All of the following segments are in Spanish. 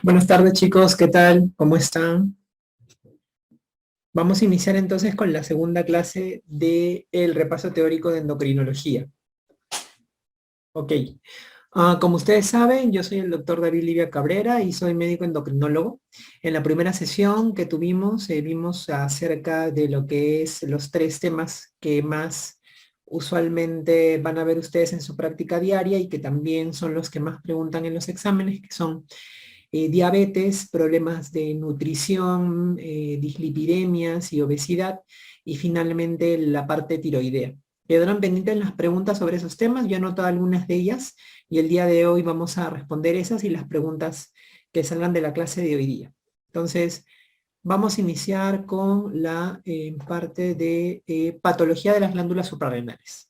Buenas tardes chicos, ¿qué tal? ¿Cómo están? Vamos a iniciar entonces con la segunda clase del repaso teórico de endocrinología. Ok. Como ustedes saben, yo soy el doctor David Livia Cabrera y soy médico endocrinólogo. En la primera sesión que tuvimos, vimos acerca de lo que es los tres temas que más usualmente van a ver ustedes en su práctica diaria y que también son los que más preguntan en los exámenes, que son diabetes, problemas de nutrición, dislipidemias y obesidad, y finalmente la parte tiroidea. Quedaron pendientes las preguntas sobre esos temas, yo he anotado algunas de ellas y el día de hoy vamos a responder esas y las preguntas que salgan de la clase de hoy día. Entonces, vamos a iniciar con la parte de patología de las glándulas suprarrenales.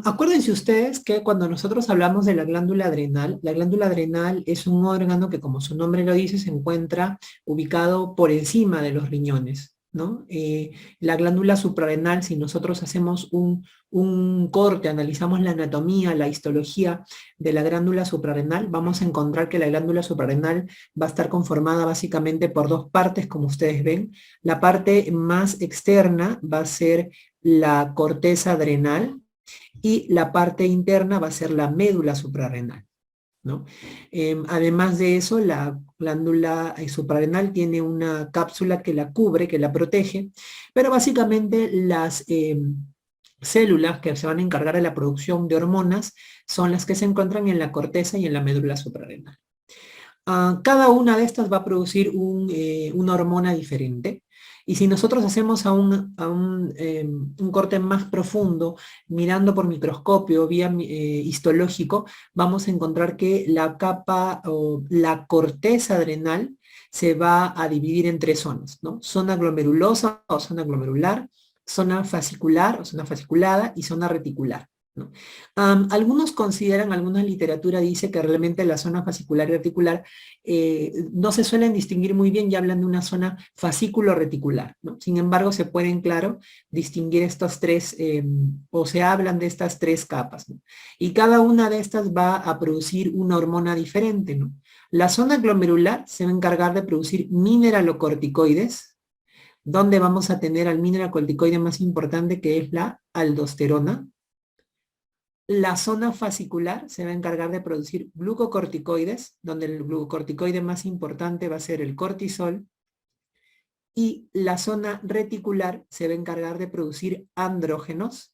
Acuérdense ustedes que cuando nosotros hablamos de la glándula adrenal es un órgano que, como su nombre lo dice, se encuentra ubicado por encima de los riñones, ¿no? La glándula suprarrenal, si nosotros hacemos un corte, analizamos la anatomía, la histología de la glándula suprarrenal, vamos a encontrar que la glándula suprarrenal va a estar conformada básicamente por dos partes, como ustedes ven. La parte más externa va a ser la corteza adrenal, y la parte interna va a ser la médula suprarrenal, ¿no? Además de eso, la glándula suprarrenal tiene una cápsula que la cubre, que la protege, pero básicamente las células que se van a encargar de la producción de hormonas son las que se encuentran en la corteza y en la médula suprarrenal. Cada una de estas va a producir una hormona diferente. Y si nosotros hacemos un corte más profundo, mirando por microscopio, vía histológico, vamos a encontrar que la capa o la corteza adrenal se va a dividir en tres zonas, ¿no? Zona glomerulosa o zona glomerular, zona fascicular o zona fasciculada y zona reticular, ¿no? Algunos consideran, alguna literatura dice que realmente la zona fascicular y reticular no se suelen distinguir muy bien y hablan de una zona fascículo-reticular, ¿no? Sin embargo, se pueden, claro, distinguir estos tres, o se hablan de estas tres capas, ¿no? Y cada una de estas va a producir una hormona diferente, ¿no? La zona glomerular se va a encargar de producir mineralocorticoides, donde vamos a tener al mineralocorticoide más importante, que es la aldosterona. La zona fascicular se va a encargar de producir glucocorticoides, donde el glucocorticoide más importante va a ser el cortisol, y la zona reticular se va a encargar de producir andrógenos,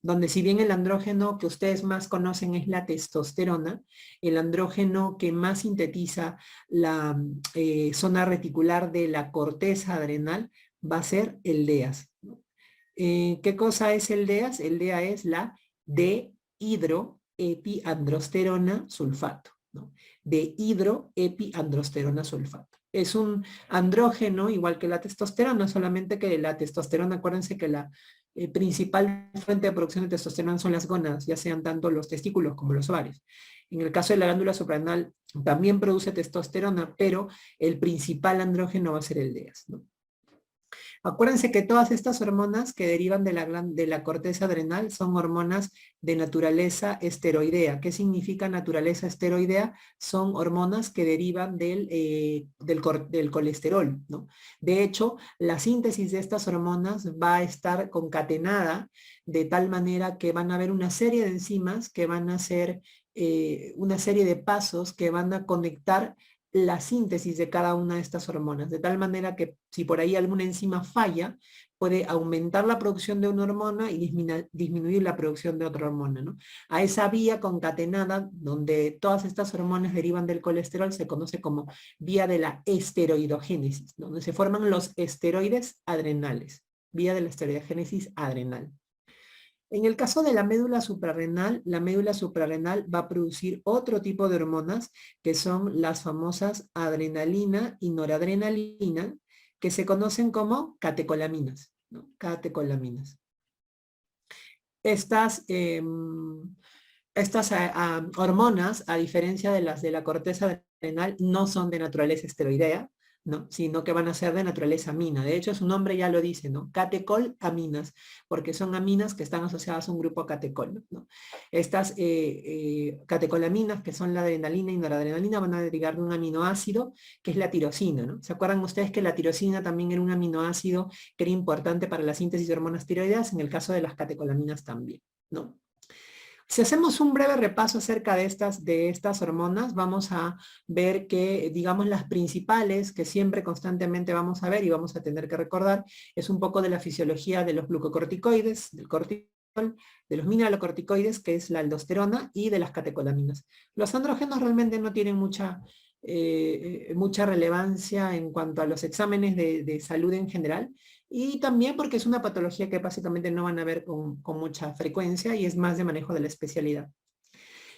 donde si bien el andrógeno que ustedes más conocen es la testosterona, el andrógeno que más sintetiza la zona reticular de la corteza adrenal va a ser el DEAS, ¿no? ¿Qué cosa es el DEAS? El DEA es la dehidroepiandrosterona sulfato, ¿no? Dehidroepiandrosterona sulfato. Es un andrógeno igual que la testosterona, solamente que la testosterona, acuérdense que la principal fuente de producción de testosterona son las gónadas, ya sean tanto los testículos como los ovarios. En el caso de la glándula suprarrenal también produce testosterona, pero el principal andrógeno va a ser el DEAS, ¿no? Acuérdense que todas estas hormonas que derivan de la corteza adrenal son hormonas de naturaleza esteroidea. ¿Qué significa naturaleza esteroidea? Son hormonas que derivan del colesterol, ¿no? De hecho, la síntesis de estas hormonas va a estar concatenada de tal manera que van a haber una serie de enzimas que van a hacer una serie de pasos que van a conectar la síntesis de cada una de estas hormonas, de tal manera que si por ahí alguna enzima falla, puede aumentar la producción de una hormona y disminuir la producción de otra hormona, ¿no? A esa vía concatenada, donde todas estas hormonas derivan del colesterol, se conoce como vía de la esteroidogénesis, donde se forman los esteroides adrenales, vía de la esteroidogénesis adrenal. En el caso de la médula suprarrenal va a producir otro tipo de hormonas que son las famosas adrenalina y noradrenalina, que se conocen como catecolaminas, ¿no? Catecolaminas. Estas, hormonas, a diferencia de las de la corteza adrenal, no son de naturaleza esteroidea, ¿no? Sino que van a ser de naturaleza amina. De hecho, su nombre ya lo dice, ¿no? Catecolaminas, porque son aminas que están asociadas a un grupo catecol, ¿no? Estas catecolaminas, que son la adrenalina y noradrenalina, van a derivar de un aminoácido, que es la tirosina, ¿no? ¿Se acuerdan ustedes que la tirosina también era un aminoácido que era importante para la síntesis de hormonas tiroideas? En el caso de las catecolaminas también, ¿no? Si hacemos un breve repaso acerca de estas hormonas, vamos a ver que, digamos, las principales que siempre constantemente vamos a ver y vamos a tener que recordar, es un poco de la fisiología de los glucocorticoides, del cortisol, de los mineralocorticoides, que es la aldosterona, y de las catecolaminas. Los andrógenos realmente no tienen mucha relevancia en cuanto a los exámenes de salud en general, y también porque es una patología que básicamente no van a ver con mucha frecuencia y es más de manejo de la especialidad.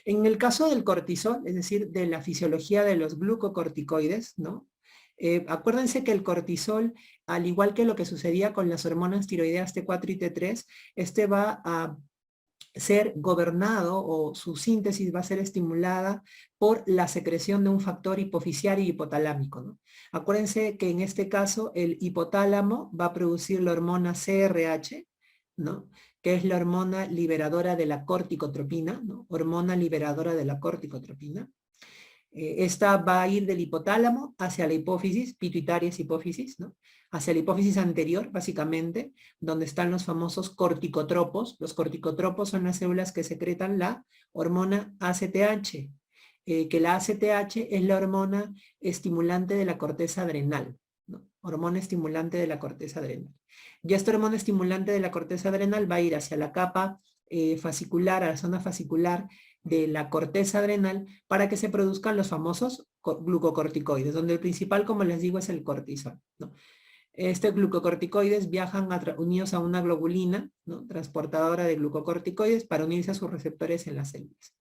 En el caso del cortisol, es decir, de la fisiología de los glucocorticoides, ¿no? Acuérdense que el cortisol, al igual que lo que sucedía con las hormonas tiroideas T4 y T3, este va a ser gobernado o su síntesis va a ser estimulada por la secreción de un factor hipofisiario y hipotalámico, ¿no? Acuérdense que en este caso el hipotálamo va a producir la hormona CRH, ¿no? Que es la hormona liberadora de la corticotropina, ¿no? Hormona liberadora de la corticotropina. Esta va a ir del hipotálamo hacia la hipófisis, pituitarias hipófisis, ¿no? Hacia la hipófisis anterior, básicamente, donde están los famosos corticotropos. Los corticotropos son las células que secretan la hormona ACTH, que la ACTH es la hormona estimulante de la corteza adrenal, ¿no? Hormona estimulante de la corteza adrenal. Y esta hormona estimulante de la corteza adrenal va a ir hacia la capa fascicular, a la zona fascicular de la corteza adrenal para que se produzcan los famosos glucocorticoides, donde el principal, como les digo, es el cortisol, ¿no? Este glucocorticoides viajan unidos a una globulina, ¿no? Transportadora de glucocorticoides para unirse a sus receptores en las células.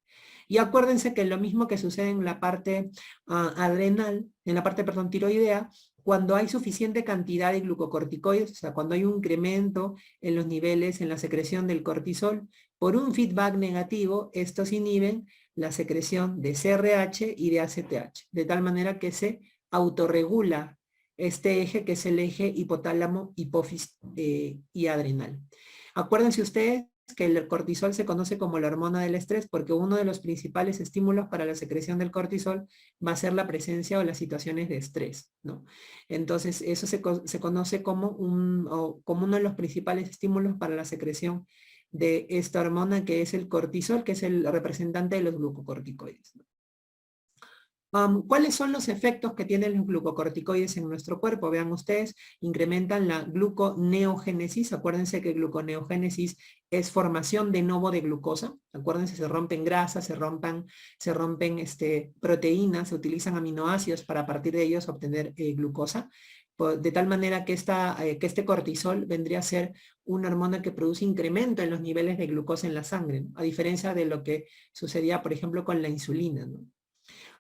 Y acuérdense que lo mismo que sucede en la parte adrenal, en la parte, perdón, tiroidea, cuando hay suficiente cantidad de glucocorticoides, o sea, cuando hay un incremento en los niveles, en la secreción del cortisol, por un feedback negativo, estos inhiben la secreción de CRH y de ACTH, de tal manera que se autorregula este eje, que es el eje hipotálamo, hipófisis y adrenal. Acuérdense ustedes que el cortisol se conoce como la hormona del estrés porque uno de los principales estímulos para la secreción del cortisol va a ser la presencia o las situaciones de estrés, ¿no? Entonces, eso se conoce como uno de los principales estímulos para la secreción de esta hormona que es el cortisol, que es el representante de los glucocorticoides, ¿no? ¿Cuáles son los efectos que tienen los glucocorticoides en nuestro cuerpo? Vean ustedes, incrementan la gluconeogénesis. Acuérdense que gluconeogénesis es formación de novo de glucosa. Acuérdense, se rompen grasas, se rompen proteínas, se utilizan aminoácidos para a partir de ellos obtener glucosa. De tal manera que este cortisol vendría a ser una hormona que produce incremento en los niveles de glucosa en la sangre, ¿no? A diferencia de lo que sucedía, por ejemplo, con la insulina, ¿no?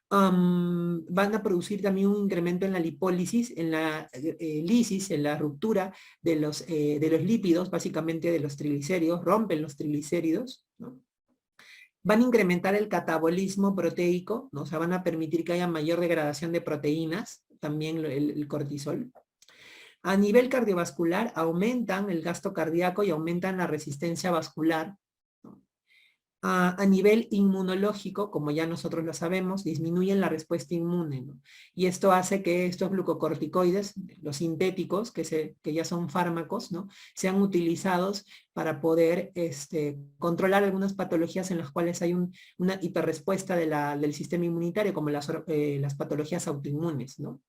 Van a producir también un incremento en la lipólisis, en la lisis, en la ruptura de los lípidos, básicamente de los triglicéridos, rompen los triglicéridos, ¿no? Van a incrementar el catabolismo proteico, ¿no? O sea, van a permitir que haya mayor degradación de proteínas, también el cortisol. A nivel cardiovascular, aumentan el gasto cardíaco y aumentan la resistencia vascular, ¿no? A nivel inmunológico, como ya nosotros lo sabemos, disminuyen la respuesta inmune, ¿no? Y esto hace que estos glucocorticoides, los sintéticos, que ya son fármacos, ¿no? Sean utilizados para poder controlar algunas patologías en las cuales hay una hiperrespuesta del sistema inmunitario, como las patologías autoinmunes, ¿no?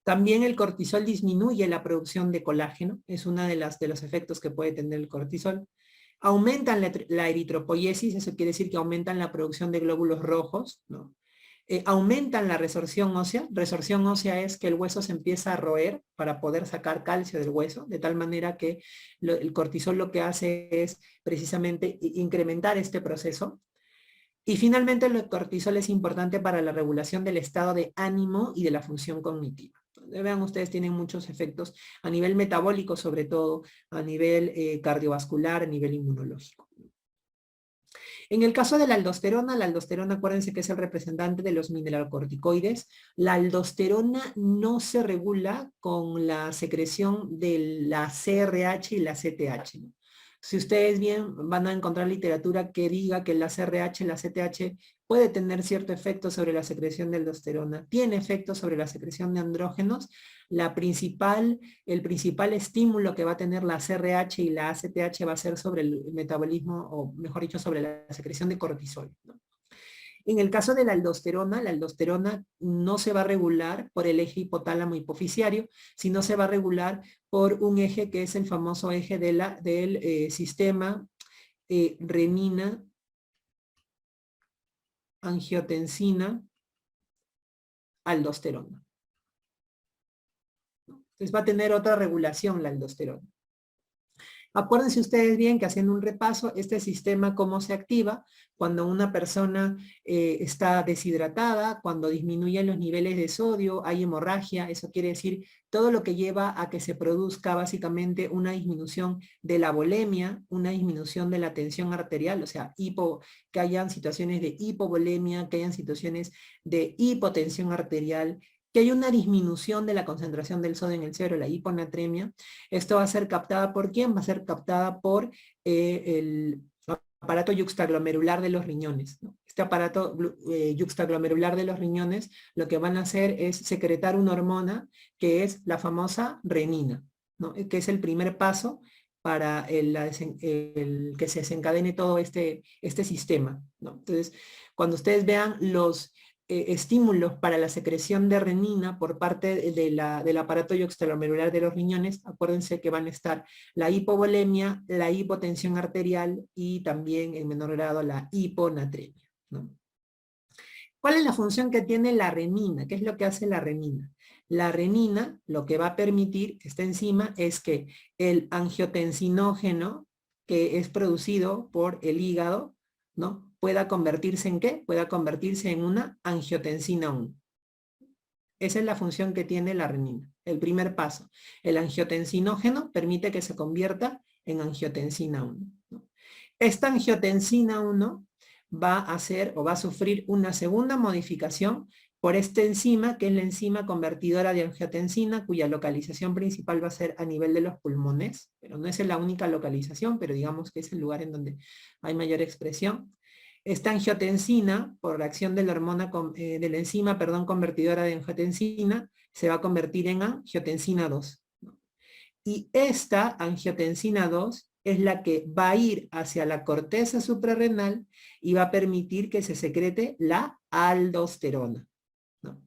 También el cortisol disminuye la producción de colágeno, es uno de los efectos que puede tener el cortisol. Aumentan la eritropoiesis, eso quiere decir que aumentan la producción de glóbulos rojos, ¿no? Aumentan la resorción ósea. Resorción ósea es que el hueso se empieza a roer para poder sacar calcio del hueso, de tal manera que el cortisol lo que hace es precisamente incrementar este proceso. Y finalmente el cortisol es importante para la regulación del estado de ánimo y de la función cognitiva. Vean, ustedes tienen muchos efectos a nivel metabólico, sobre todo a nivel cardiovascular, a nivel inmunológico. En el caso de la aldosterona acuérdense que es el representante de los mineralocorticoides. La aldosterona no se regula con la secreción de la CRH y la CTH, ¿no? Si ustedes bien van a encontrar literatura que diga que la CRH y la CTH puede tener cierto efecto sobre la secreción de aldosterona, tiene efecto sobre la secreción de andrógenos. El principal estímulo que va a tener la CRH y la ACTH va a ser sobre el metabolismo, o mejor dicho, sobre la secreción de cortisol, ¿no? En el caso de la aldosterona no se va a regular por el eje hipotálamo hipofisiario, sino se va a regular por un eje que es el famoso eje del sistema renina, angiotensina, aldosterona. Entonces va a tener otra regulación la aldosterona. Acuérdense ustedes bien que haciendo un repaso, este sistema cómo se activa cuando una persona está deshidratada, cuando disminuyen los niveles de sodio, hay hemorragia, eso quiere decir todo lo que lleva a que se produzca básicamente una disminución de la volemia, una disminución de la tensión arterial, o sea, que hayan situaciones de hipovolemia, que hayan situaciones de hipotensión arterial, que hay una disminución de la concentración del sodio en el cerebro, la hiponatremia. Esto va a ser captada ¿por quién? Va a ser captada por el aparato yuxtaglomerular de los riñones, ¿no? Este aparato yuxtaglomerular de los riñones lo que van a hacer es secretar una hormona que es la famosa renina, ¿no? Que es el primer paso para que se desencadene todo este sistema, ¿no? Entonces, cuando ustedes vean los estímulos para la secreción de renina por parte del aparato yuxtaglomerular de los riñones, acuérdense que van a estar la hipovolemia, la hipotensión arterial y también en menor grado la hiponatremia, ¿no? ¿Cuál es la función que tiene la renina? ¿Qué es lo que hace la renina? La renina lo que va a permitir, esta enzima, es que el angiotensinógeno que es producido por el hígado, ¿no?, pueda convertirse en ¿qué? Pueda convertirse en una angiotensina 1. Esa es la función que tiene la renina. El primer paso. El angiotensinógeno permite que se convierta en angiotensina 1, ¿no? Esta angiotensina 1 va a hacer o va a sufrir una segunda modificación por esta enzima, que es la enzima convertidora de angiotensina, cuya localización principal va a ser a nivel de los pulmones, pero no es la única localización, pero digamos que es el lugar en donde hay mayor expresión. Esta angiotensina, por acción de la hormona, de la enzima, convertidora de angiotensina, se va a convertir en angiotensina 2. Y esta angiotensina 2 es la que va a ir hacia la corteza suprarrenal y va a permitir que se secrete la aldosterona, ¿no?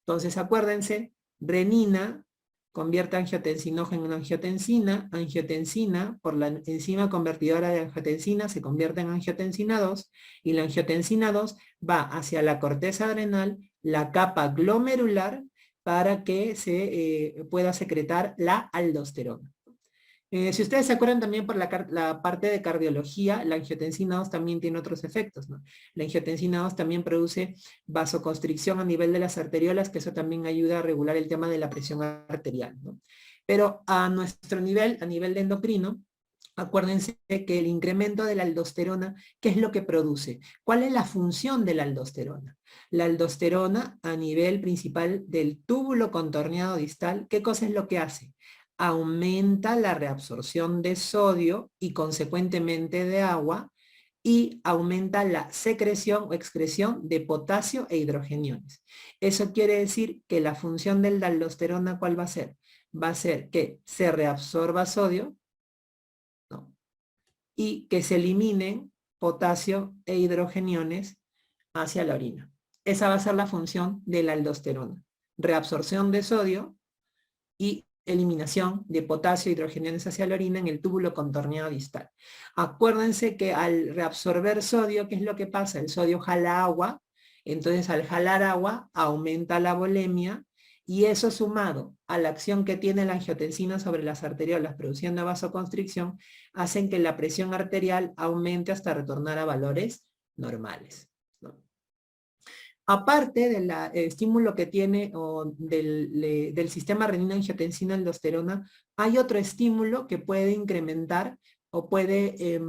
Entonces acuérdense, renina convierte angiotensinógeno en angiotensina, angiotensina por la enzima convertidora de angiotensina se convierte en angiotensina 2 y la angiotensina 2 va hacia la corteza adrenal, la capa glomerular, para que se pueda secretar la aldosterona. Si ustedes se acuerdan también por la parte de cardiología, la angiotensina 2 también tiene otros efectos, ¿no? La angiotensina 2 también produce vasoconstricción a nivel de las arteriolas, que eso también ayuda a regular el tema de la presión arterial, ¿no? Pero a nuestro nivel, a nivel de endocrino, acuérdense que el incremento de la aldosterona, ¿qué es lo que produce? ¿Cuál es la función de la aldosterona? La aldosterona a nivel principal del túbulo contorneado distal, ¿qué cosa es lo que hace? Aumenta la reabsorción de sodio y consecuentemente de agua y aumenta la secreción o excreción de potasio e hidrogeniones. Eso quiere decir que la función de la aldosterona, ¿cuál va a ser? Va a ser que se reabsorba sodio, ¿no?, y que se eliminen potasio e hidrogeniones hacia la orina. Esa va a ser la función de la aldosterona. Reabsorción de sodio y eliminación de potasio e hidrogeniones hacia la orina en el túbulo contorneado distal. Acuérdense que al reabsorber sodio, ¿qué es lo que pasa? El sodio jala agua, entonces al jalar agua aumenta la volemia, y eso sumado a la acción que tiene la angiotensina sobre las arteriolas produciendo vasoconstricción, hacen que la presión arterial aumente hasta retornar a valores normales, ¿no? Aparte del estímulo que tiene del sistema renina-angiotensina-aldosterona, hay otro estímulo que puede incrementar o puede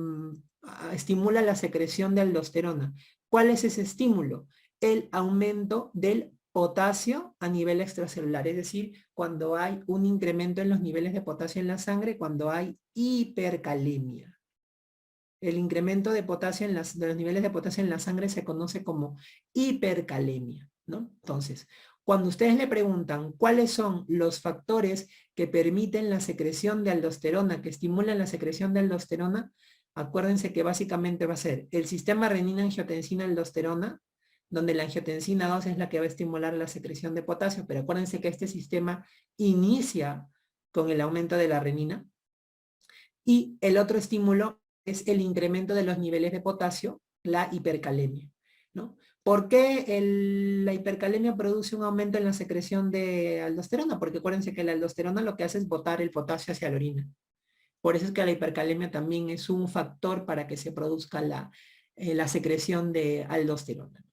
estimula la secreción de aldosterona. ¿Cuál es ese estímulo? El aumento del potasio a nivel extracelular, es decir, cuando hay un incremento en los niveles de potasio en la sangre, cuando hay hipercalemia. El incremento de potasio de los niveles de potasio en la sangre se conoce como hipercalemia, ¿no? Entonces, cuando ustedes le preguntan cuáles son los factores que permiten la secreción de aldosterona, que estimulan la secreción de aldosterona, acuérdense que básicamente va a ser el sistema renina-angiotensina-aldosterona, donde la angiotensina 2 es la que va a estimular la secreción de potasio, pero acuérdense que este sistema inicia con el aumento de la renina. Y el otro estímulo es el incremento de los niveles de potasio, la hipercalemia, ¿no? ¿Por qué la hipercalemia produce un aumento en la secreción de aldosterona? Porque acuérdense que la aldosterona lo que hace es botar el potasio hacia la orina. Por eso es que la hipercalemia también es un factor para que se produzca la secreción de aldosterona.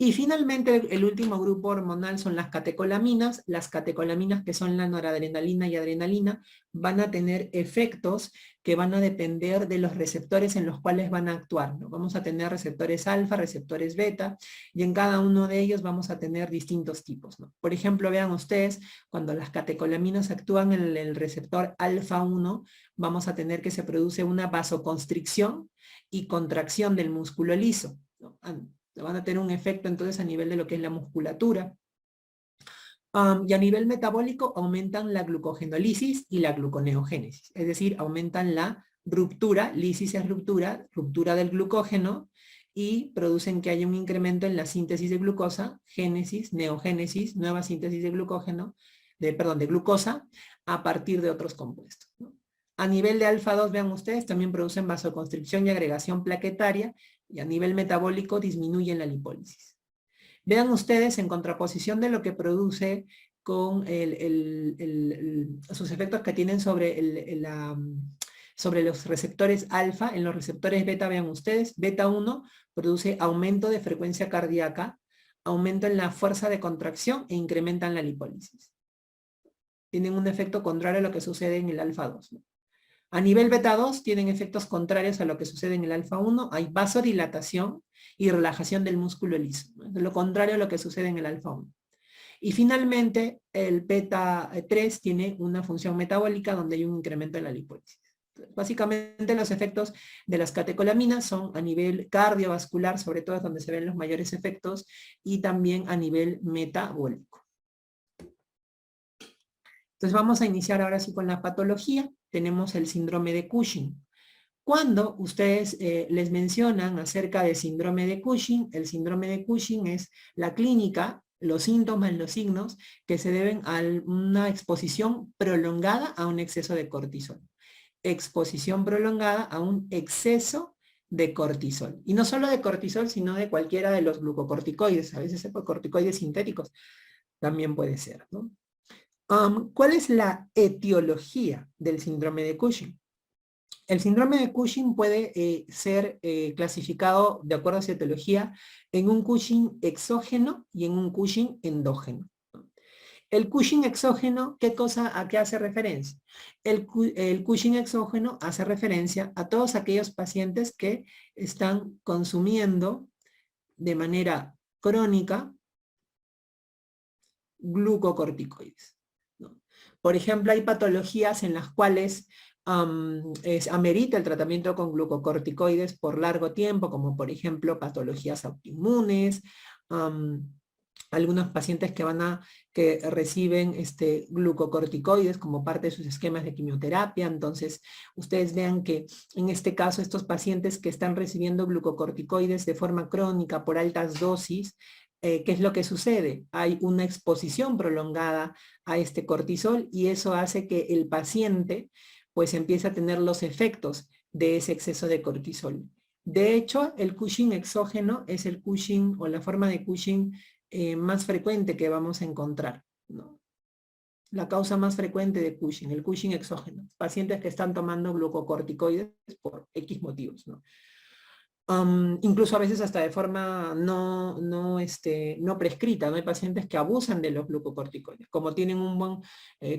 Y finalmente el último grupo hormonal son las catecolaminas. Las catecolaminas, que son la noradrenalina y adrenalina, van a tener efectos que van a depender de los receptores en los cuales van a actuar, ¿no? Vamos a tener receptores alfa, receptores beta, y en cada uno de ellos vamos a tener distintos tipos, ¿no? Por ejemplo, vean ustedes, cuando las catecolaminas actúan en el receptor alfa 1, vamos a tener que se produce una vasoconstricción y contracción del músculo liso, ¿no? Van a tener un efecto entonces a nivel de lo que es la musculatura. Y a nivel metabólico aumentan la glucogenólisis y la gluconeogénesis, es decir, aumentan la ruptura, lisis es ruptura, ruptura del glucógeno, y producen que haya un incremento en la síntesis de glucosa, génesis, neogénesis, nueva síntesis de glucógeno, de glucosa, a partir de otros compuestos, ¿no? A nivel de alfa 2, vean ustedes, también producen vasoconstricción y agregación plaquetaria, y a nivel metabólico disminuyen la lipólisis. Vean ustedes, en contraposición de lo que produce con sus efectos que tienen sobre los receptores alfa, en los receptores beta, vean ustedes, beta 1 produce aumento de frecuencia cardíaca, aumento en la fuerza de contracción e incrementan la lipólisis. Tienen un efecto contrario a lo que sucede en el alfa 2, ¿no? A nivel beta 2 tienen efectos contrarios a lo que sucede en el alfa 1, hay vasodilatación y relajación del músculo liso, ¿no? Lo contrario a lo que sucede en el alfa 1. Y finalmente el beta 3 tiene una función metabólica donde hay un incremento en la lipólisis. Básicamente los efectos de las catecolaminas son a nivel cardiovascular, sobre todo es donde se ven los mayores efectos, y también a nivel metabólico. Entonces vamos a iniciar ahora sí con la patología. Tenemos el síndrome de Cushing. Cuando ustedes les mencionan acerca del síndrome de Cushing, el síndrome de Cushing es la clínica, los síntomas, los signos que se deben a una exposición prolongada a un exceso de cortisol. Exposición prolongada a un exceso de cortisol. Y no solo de cortisol, sino de cualquiera de los glucocorticoides. A veces corticoides sintéticos también puede ser, ¿no? ¿Cuál es la etiología del síndrome de Cushing? El síndrome de Cushing puede ser clasificado, de acuerdo a su etiología, en un Cushing exógeno y en un Cushing endógeno. El Cushing exógeno, ¿a qué hace referencia? El Cushing exógeno hace referencia a todos aquellos pacientes que están consumiendo de manera crónica glucocorticoides, ¿no? Por ejemplo, hay patologías en las cuales amerita el tratamiento con glucocorticoides por largo tiempo, como por ejemplo patologías autoinmunes, algunos pacientes que reciben glucocorticoides como parte de sus esquemas de quimioterapia. Entonces ustedes vean que en este caso estos pacientes que están recibiendo glucocorticoides de forma crónica por altas dosis, ¿qué es lo que sucede? Hay una exposición prolongada a este cortisol y eso hace que el paciente pues empiece a tener los efectos de ese exceso de cortisol. De hecho, el Cushing exógeno es el Cushing o la forma de Cushing más frecuente que vamos a encontrar, ¿no? La causa más frecuente de Cushing, el Cushing exógeno. Pacientes que están tomando glucocorticoides por X motivos, ¿no? Incluso a veces hasta de forma no prescrita, ¿no? Hay pacientes que abusan de los glucocorticoides. Como tienen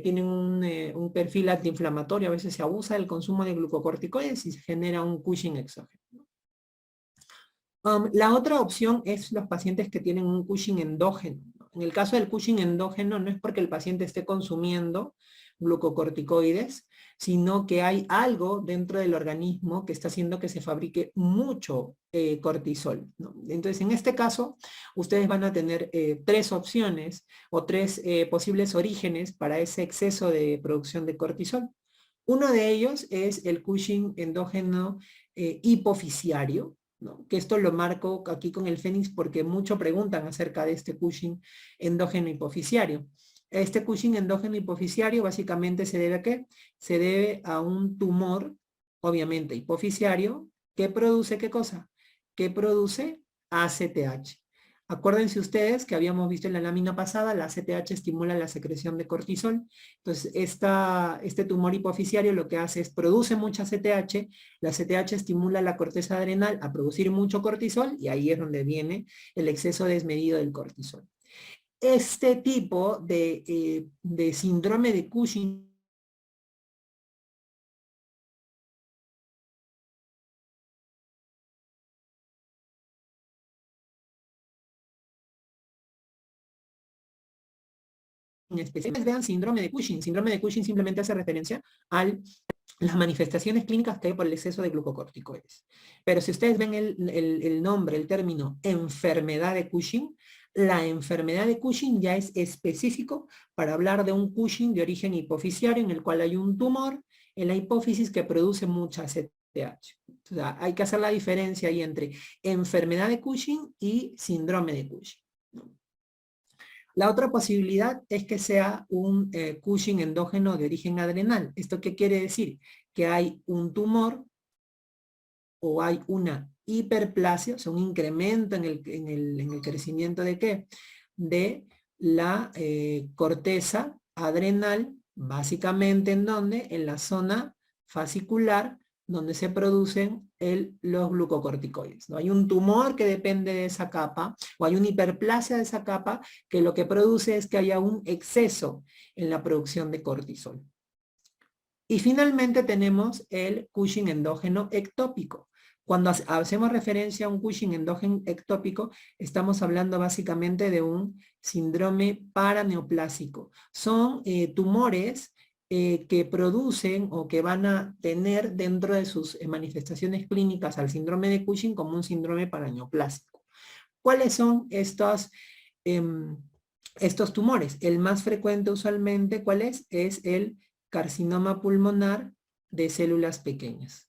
tienen un perfil antiinflamatorio, a veces se abusa del consumo de glucocorticoides y se genera un Cushing exógeno. La otra opción es los pacientes que tienen un Cushing endógeno. En el caso del Cushing endógeno no es porque el paciente esté consumiendo glucocorticoides, sino que hay algo dentro del organismo que está haciendo que se fabrique mucho cortisol, ¿no? Entonces, en este caso, ustedes van a tener tres opciones o tres posibles orígenes para ese exceso de producción de cortisol. Uno de ellos es el Cushing endógeno hipofisiario, ¿no? Que esto lo marco aquí con el Fénix porque mucho preguntan acerca de este Cushing endógeno hipofisiario. Este Cushing endógeno hipofisiario básicamente se debe a ¿qué? Se debe a un tumor, obviamente hipofisiario, que produce ¿qué cosa? Que produce ACTH. Acuérdense ustedes que habíamos visto en la lámina pasada, la ACTH estimula la secreción de cortisol. Entonces, este tumor hipofisiario lo que hace es produce mucha ACTH, la ACTH estimula la corteza adrenal a producir mucho cortisol y ahí es donde viene el exceso desmedido del cortisol. Este tipo de síndrome de Cushing en especial, vean síndrome de Cushing simplemente hace referencia a las manifestaciones clínicas que hay por el exceso de glucocorticoides. Pero si ustedes ven el nombre, el término enfermedad de Cushing, la enfermedad de Cushing ya es específico para hablar de un Cushing de origen hipofisiario en el cual hay un tumor en la hipófisis que produce mucha ACTH. O sea, hay que hacer la diferencia ahí entre enfermedad de Cushing y síndrome de Cushing. La otra posibilidad es que sea un Cushing endógeno de origen adrenal. ¿Esto qué quiere decir? Que hay un tumor o hay una hiperplasia, o sea, un incremento en el crecimiento de ¿qué? De la corteza adrenal, básicamente ¿en dónde? En la zona fascicular, donde se producen los glucocorticoides, ¿no? Hay un tumor que depende de esa capa, o hay una hiperplasia de esa capa, que lo que produce es que haya un exceso en la producción de cortisol. Y finalmente tenemos el Cushing endógeno ectópico. Cuando hacemos referencia a un Cushing endógeno ectópico, estamos hablando básicamente de un síndrome paraneoplásico. Son tumores que producen o que van a tener dentro de sus manifestaciones clínicas al síndrome de Cushing como un síndrome paraneoplásico. ¿Cuáles son estos tumores? El más frecuente usualmente, ¿cuál es? Es el carcinoma pulmonar de células pequeñas.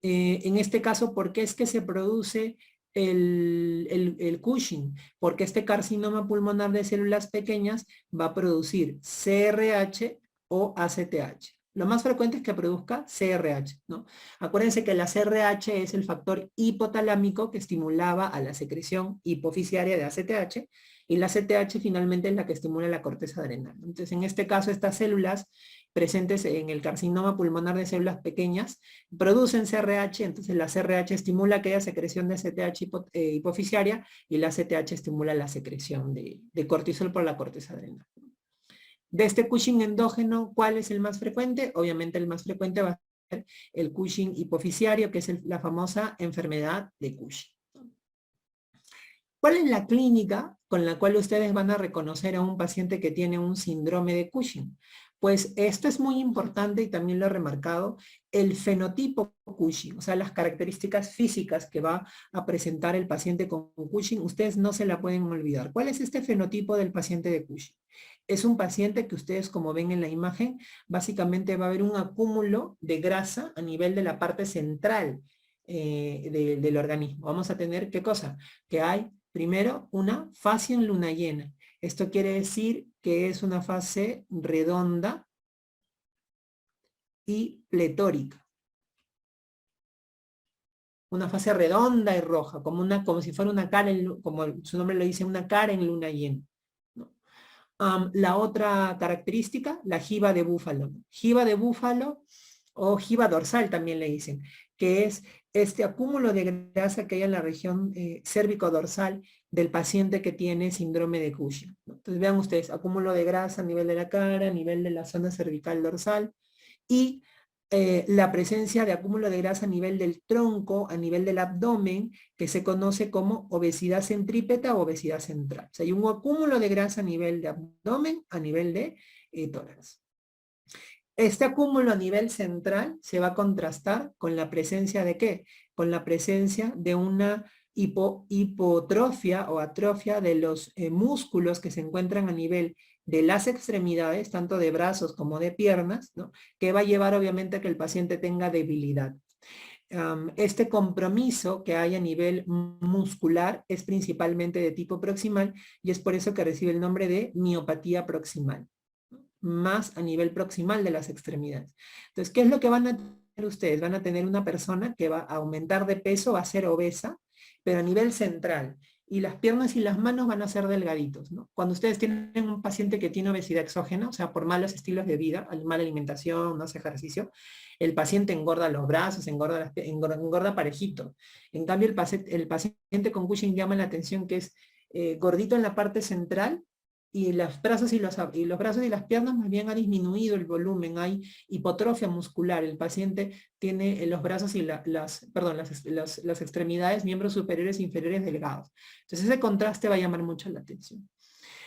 En este caso, ¿por qué es que se produce el Cushing? Porque este carcinoma pulmonar de células pequeñas va a producir CRH o ACTH. Lo más frecuente es que produzca CRH, ¿no? Acuérdense que la CRH es el factor hipotalámico que estimulaba a la secreción hipofisiaria de ACTH y la ACTH finalmente es la que estimula la corteza adrenal. Entonces, en este caso, estas células presentes en el carcinoma pulmonar de células pequeñas producen CRH, entonces la CRH estimula aquella secreción de ACTH hipofisiaria y la ACTH estimula la secreción de cortisol por la corteza adrenal. De este Cushing endógeno, ¿cuál es el más frecuente? Obviamente el más frecuente va a ser el Cushing hipofisiario, que es la famosa enfermedad de Cushing. ¿Cuál es la clínica con la cual ustedes van a reconocer a un paciente que tiene un síndrome de Cushing? Pues esto es muy importante y también lo he remarcado, el fenotipo Cushing, o sea, las características físicas que va a presentar el paciente con Cushing, ustedes no se la pueden olvidar. ¿Cuál es este fenotipo del paciente de Cushing? Es un paciente que ustedes, como ven en la imagen, básicamente va a haber un acúmulo de grasa a nivel de la parte central del organismo. Vamos a tener, ¿qué cosa? Que hay, primero, una fase en luna llena. Esto quiere decir que es una fase redonda y pletórica. Una fase redonda y roja, como si fuera una cara, como su nombre lo dice, una cara en luna llena. ¿No? La otra característica, la jiba de búfalo. Jiba de búfalo o jiba dorsal también le dicen, que es este acúmulo de grasa que hay en la región cérvico-dorsal del paciente que tiene síndrome de Cushing, ¿no? Entonces vean ustedes, acúmulo de grasa a nivel de la cara, a nivel de la zona cervical dorsal, y la presencia de acúmulo de grasa a nivel del tronco, a nivel del abdomen, que se conoce como obesidad centrípeta o obesidad central. O sea, hay un acúmulo de grasa a nivel de abdomen, a nivel de tórax. Este acúmulo a nivel central se va a contrastar con la presencia de ¿qué? Con la presencia de una hipotrofia o atrofia de los músculos que se encuentran a nivel de las extremidades, tanto de brazos como de piernas, ¿no? Que va a llevar obviamente a que el paciente tenga debilidad. Este compromiso que hay a nivel muscular es principalmente de tipo proximal y es por eso que recibe el nombre de miopatía proximal, más a nivel proximal de las extremidades. Entonces, ¿qué es lo que van a tener ustedes? Van a tener una persona que va a aumentar de peso, va a ser obesa, pero a nivel central. Y las piernas y las manos van a ser delgaditos, ¿no? Cuando ustedes tienen un paciente que tiene obesidad exógena, o sea, por malos estilos de vida, mala alimentación, no hace ejercicio, el paciente engorda los brazos, engorda parejito. En cambio, el paciente con Cushing llama la atención que es gordito en la parte central, y los brazos y los brazos y las piernas más bien ha disminuido el volumen, hay hipotrofia muscular, el paciente tiene los brazos y las extremidades, miembros superiores e inferiores delgados. Entonces ese contraste va a llamar mucho la atención.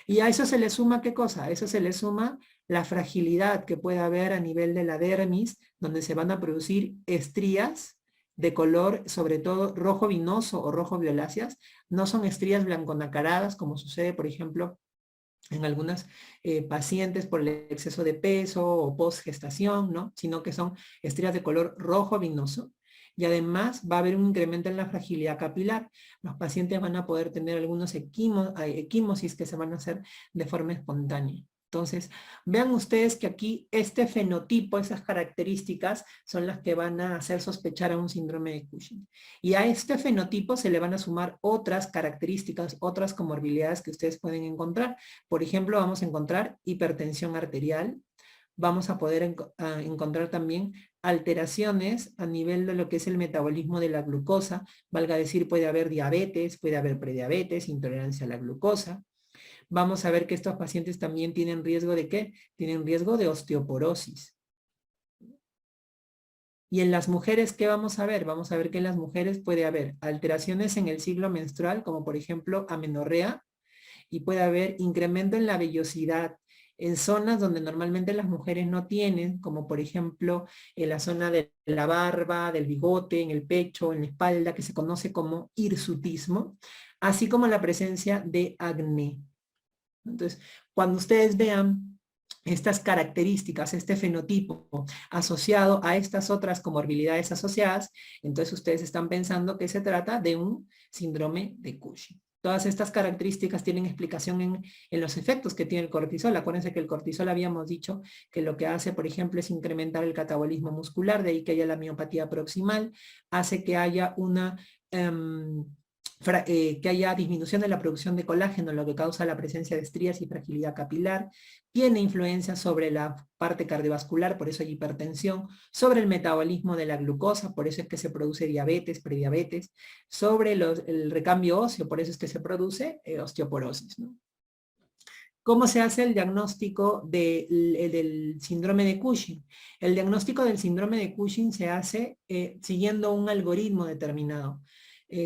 Y a eso se le suma, ¿qué cosa? A eso se le suma la fragilidad que puede haber a nivel de la dermis, donde se van a producir estrías de color, sobre todo rojo vinoso o rojo violáceas. No son estrías blanco-nacaradas, como sucede, por ejemplo, en algunas pacientes por el exceso de peso o postgestación, ¿no? Sino que son estrías de color rojo vinoso. Y además va a haber un incremento en la fragilidad capilar. Los pacientes van a poder tener algunos equimosis que se van a hacer de forma espontánea. Entonces, vean ustedes que aquí este fenotipo, esas características, son las que van a hacer sospechar a un síndrome de Cushing. Y a este fenotipo se le van a sumar otras características, otras comorbilidades que ustedes pueden encontrar. Por ejemplo, vamos a encontrar hipertensión arterial, vamos a poder encontrar también alteraciones a nivel de lo que es el metabolismo de la glucosa, valga decir, puede haber diabetes, puede haber prediabetes, intolerancia a la glucosa. Vamos a ver que estos pacientes también tienen riesgo de ¿qué? Tienen riesgo de osteoporosis. Y en las mujeres, ¿qué vamos a ver? Vamos a ver que en las mujeres puede haber alteraciones en el ciclo menstrual, como por ejemplo amenorrea, y puede haber incremento en la vellosidad en zonas donde normalmente las mujeres no tienen, como por ejemplo en la zona de la barba, del bigote, en el pecho, en la espalda, que se conoce como hirsutismo, así como la presencia de acné. Entonces, cuando ustedes vean estas características, este fenotipo asociado a estas otras comorbilidades asociadas, entonces ustedes están pensando que se trata de un síndrome de Cushing. Todas estas características tienen explicación en los efectos que tiene el cortisol. Acuérdense que el cortisol habíamos dicho que lo que hace, por ejemplo, es incrementar el catabolismo muscular, de ahí que haya la miopatía proximal, hace que haya una... que haya disminución de la producción de colágeno, lo que causa la presencia de estrías y fragilidad capilar, tiene influencia sobre la parte cardiovascular, por eso hay hipertensión, sobre el metabolismo de la glucosa, por eso es que se produce diabetes, prediabetes, sobre el recambio óseo, por eso es que se produce osteoporosis, ¿no? ¿Cómo se hace el diagnóstico del síndrome de Cushing? El diagnóstico del síndrome de Cushing se hace siguiendo un algoritmo determinado.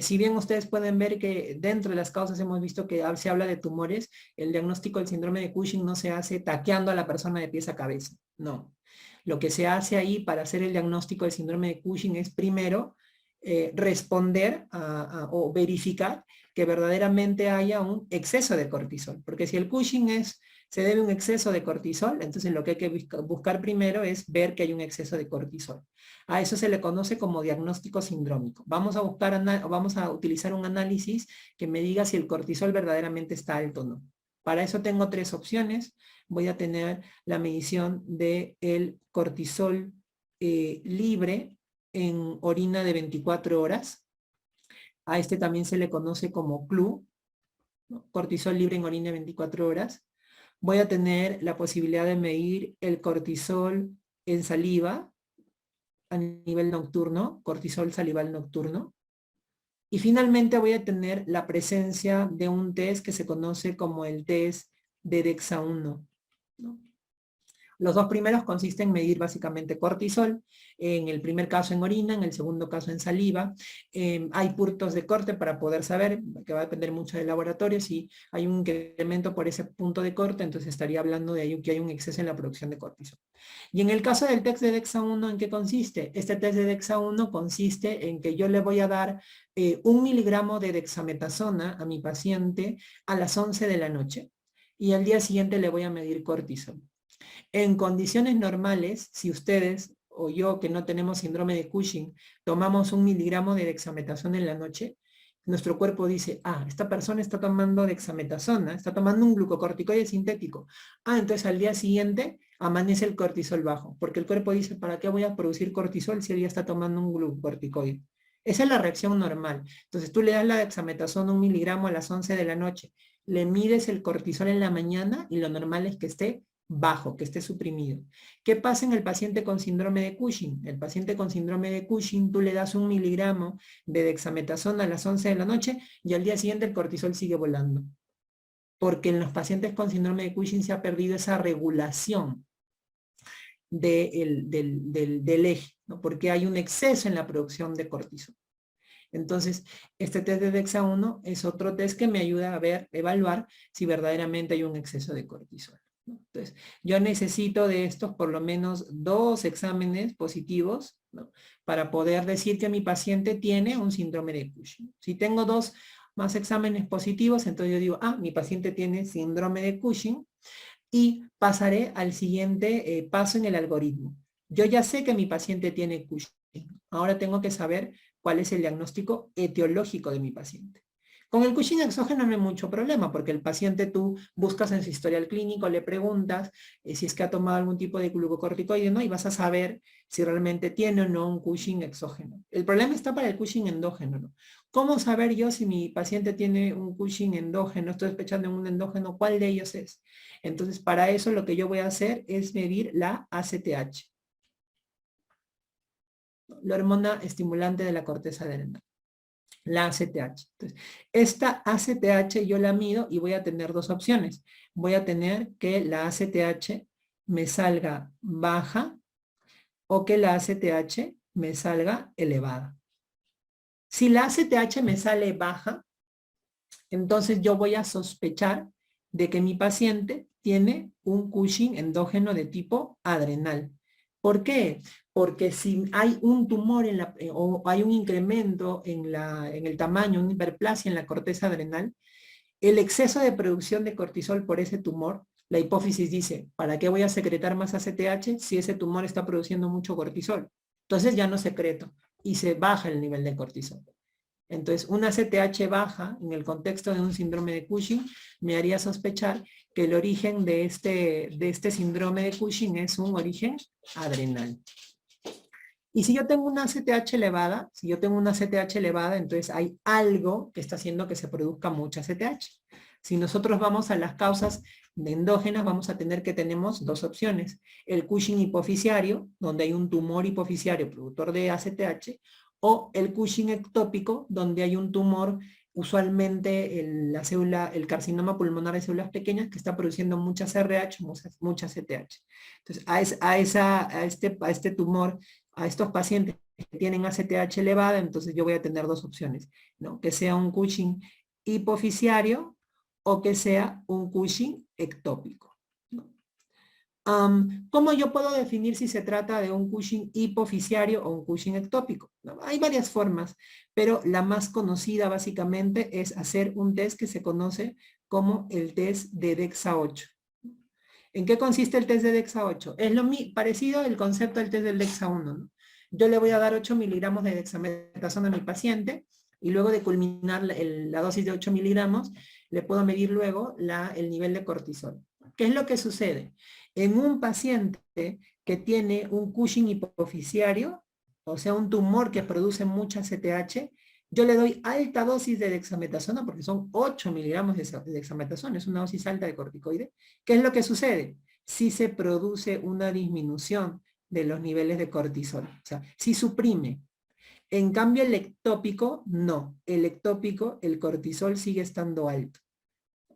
Si bien ustedes pueden ver que dentro de las causas hemos visto que se habla de tumores, el diagnóstico del síndrome de Cushing no se hace taqueando a la persona de pies a cabeza, no. Lo que se hace ahí para hacer el diagnóstico del síndrome de Cushing es primero responder o verificar que verdaderamente haya un exceso de cortisol, porque si el Cushing se debe a un exceso de cortisol, entonces lo que hay que buscar primero es ver que hay un exceso de cortisol. A eso se le conoce como diagnóstico sindrómico. Vamos a utilizar un análisis que me diga si el cortisol verdaderamente está alto o no. Para eso tengo tres opciones. Voy a tener la medición del cortisol libre en orina de 24 horas. A este también se le conoce como CLU, ¿no? Cortisol libre en orina de 24 horas. Voy a tener la posibilidad de medir el cortisol en saliva, a nivel nocturno, cortisol salival nocturno. Y finalmente voy a tener la presencia de un test que se conoce como el test de DEXA-1, ¿no? Los dos primeros consisten en medir básicamente cortisol, en el primer caso en orina, en el segundo caso en saliva. Hay puntos de corte para poder saber, que va a depender mucho del laboratorio, si hay un incremento por ese punto de corte, entonces estaría hablando de que hay un exceso en la producción de cortisol. Y en el caso del test de DEXA-1, ¿en qué consiste? Este test de DEXA-1 consiste en que yo le voy a dar 1 miligramo de dexametasona a mi paciente a las 11 de la noche y al día siguiente le voy a medir cortisol. En condiciones normales, si ustedes o yo que no tenemos síndrome de Cushing, tomamos 1 miligramo de dexametasona en la noche, nuestro cuerpo dice, esta persona está tomando dexametasona, está tomando un glucocorticoide sintético. Entonces al día siguiente amanece el cortisol bajo, porque el cuerpo dice, ¿para qué voy a producir cortisol si él ya está tomando un glucocorticoide? Esa es la reacción normal. Entonces tú le das la dexametasona 1 miligramo a las 11 de la noche, le mides el cortisol en la mañana y lo normal es que esté bajo, que esté suprimido. ¿Qué pasa en el paciente con síndrome de Cushing? El paciente con síndrome de Cushing, tú le das 1 miligramo de dexametasona a las 11 de la noche y al día siguiente el cortisol sigue volando. Porque en los pacientes con síndrome de Cushing se ha perdido esa regulación del eje, ¿no? Porque hay un exceso en la producción de cortisol. Entonces, este test de DEXA-1 es otro test que me ayuda a evaluar si verdaderamente hay un exceso de cortisol. Entonces, yo necesito de estos por lo menos 2 exámenes positivos, ¿no? Para poder decir que mi paciente tiene un síndrome de Cushing. Si tengo 2 más exámenes positivos, entonces yo digo, mi paciente tiene síndrome de Cushing y pasaré al siguiente paso en el algoritmo. Yo ya sé que mi paciente tiene Cushing. Ahora tengo que saber cuál es el diagnóstico etiológico de mi paciente. Con el Cushing exógeno no hay mucho problema, porque el paciente tú buscas en su historial clínico, le preguntas si es que ha tomado algún tipo de glucocorticoide, ¿no? Y vas a saber si realmente tiene o no un Cushing exógeno. El problema está para el Cushing endógeno, ¿no? ¿Cómo saber yo si mi paciente tiene un Cushing endógeno? Estoy sospechando en un endógeno, ¿cuál de ellos es? Entonces, para eso lo que yo voy a hacer es medir la ACTH, la hormona estimulante de la corteza adrenal. La ACTH. Entonces, esta ACTH yo la mido y voy a tener 2 opciones. Voy a tener que la ACTH me salga baja o que la ACTH me salga elevada. Si la ACTH me sale baja, entonces yo voy a sospechar de que mi paciente tiene un Cushing endógeno de tipo adrenal. ¿Por qué? Porque si hay un tumor o hay un incremento en el tamaño, una hiperplasia en la corteza adrenal, el exceso de producción de cortisol por ese tumor, la hipófisis dice, ¿para qué voy a secretar más ACTH si ese tumor está produciendo mucho cortisol? Entonces ya no secreto y se baja el nivel de cortisol. Entonces, una ACTH baja en el contexto de un síndrome de Cushing me haría sospechar que el origen de este síndrome de Cushing es un origen adrenal. Y si yo tengo una ACTH elevada, entonces hay algo que está haciendo que se produzca mucha ACTH. Si nosotros vamos a las causas endógenas, vamos a tener que tenemos 2 opciones. El Cushing hipoficiario, donde hay un tumor hipoficiario productor de ACTH, o el Cushing ectópico, donde hay un tumor, usualmente el carcinoma pulmonar de células pequeñas, que está produciendo mucha CRH, mucha ACTH. Entonces, a este tumor, a estos pacientes que tienen ACTH elevada, entonces yo voy a tener 2 opciones, ¿no? Que sea un Cushing hipoficiario o que sea un Cushing ectópico, ¿no? ¿Cómo yo puedo definir si se trata de un Cushing hipoficiario o un Cushing ectópico? ¿No? Hay varias formas, pero la más conocida básicamente es hacer un test que se conoce como el test de DEXA-8. ¿En qué consiste el test de DEXA-8? Es parecido al concepto del test del DEXA-1, ¿no? Yo le voy a dar 8 miligramos de dexametasona a mi paciente y luego de culminar la dosis de 8 miligramos, le puedo medir luego el nivel de cortisol. ¿Qué es lo que sucede? En un paciente que tiene un Cushing hipoficiario, o sea, un tumor que produce mucha CTH, yo le doy alta dosis de dexametasona porque son 8 miligramos de dexametasona, es una dosis alta de corticoide. ¿Qué es lo que sucede? Si se produce una disminución de los niveles de cortisol. O sea, sí suprime. En cambio, el ectópico, no. El ectópico, el cortisol sigue estando alto.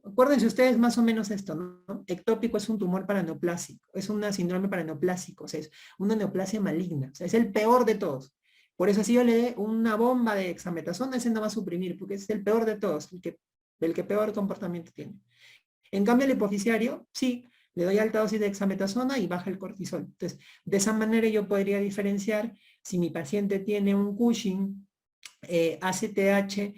Acuérdense ustedes más o menos esto, ¿no? Ectópico es un tumor paraneoplásico, es un síndrome paraneoplásico, o sea, es una neoplasia maligna, o sea, es el peor de todos. Por eso si yo le dé una bomba de dexametasona, ese no va a suprimir, porque es el peor de todos, el que peor comportamiento tiene. En cambio, el hipofisiario, sí, le doy alta dosis de dexametasona y baja el cortisol. Entonces, de esa manera yo podría diferenciar si mi paciente tiene un Cushing, ACTH,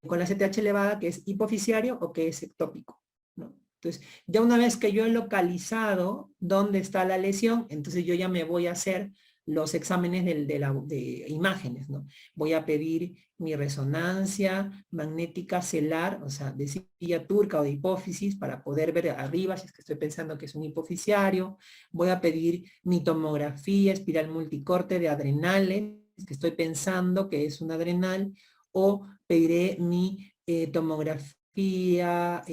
con la ACTH elevada, que es hipofisiario o que es ectópico, ¿no? Entonces, ya una vez que yo he localizado dónde está la lesión, entonces yo ya me voy a hacer los exámenes de imágenes, ¿no? Voy a pedir mi resonancia magnética celular, o sea, de silla turca o de hipófisis, para poder ver arriba si es que estoy pensando que es un hipofisiario. Voy a pedir mi tomografía espiral multicorte de adrenales, que estoy pensando que es un adrenal, o pediré mi tomografía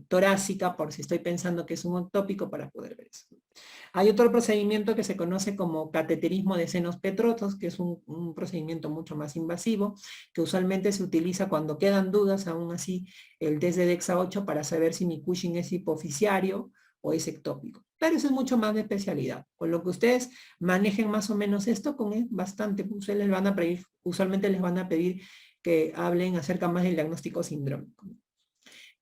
torácica por si estoy pensando que es un ectópico para poder ver eso. Hay otro procedimiento que se conoce como cateterismo de senos petrosos, que es un procedimiento mucho más invasivo, que usualmente se utiliza cuando quedan dudas, aún así, el test de DEXA-8 para saber si mi Cushing es hipofisiario o es ectópico. Pero eso es mucho más de especialidad. Con lo que ustedes manejen más o menos esto, con bastante, ustedes les van a pedir, usualmente les van a pedir que hablen acerca más del diagnóstico sindrómico.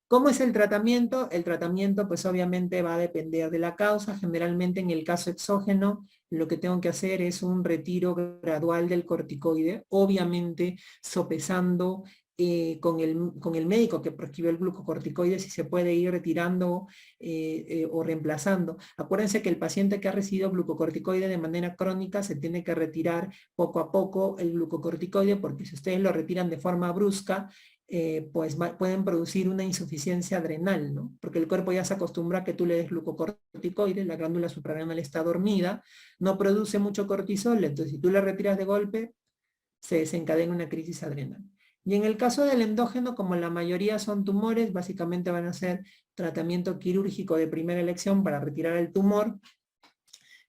¿Cómo es el tratamiento? El tratamiento pues obviamente va a depender de la causa. Generalmente en el caso exógeno lo que tengo que hacer es un retiro gradual del corticoide, obviamente sopesando con el médico que prescribió el glucocorticoide si se puede ir retirando o reemplazando. Acuérdense que el paciente que ha recibido glucocorticoide de manera crónica se tiene que retirar poco a poco el glucocorticoide, porque si ustedes lo retiran de forma brusca, pues pueden producir una insuficiencia adrenal, ¿no? Porque el cuerpo ya se acostumbra a que tú le des glucocorticoides, la glándula suprarrenal está dormida, no produce mucho cortisol, entonces si tú le retiras de golpe, se desencadena una crisis adrenal. Y en el caso del endógeno, como la mayoría son tumores, básicamente van a ser tratamiento quirúrgico de primera elección para retirar el tumor,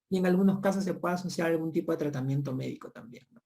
y en algunos casos se puede asociar algún tipo de tratamiento médico también, ¿no?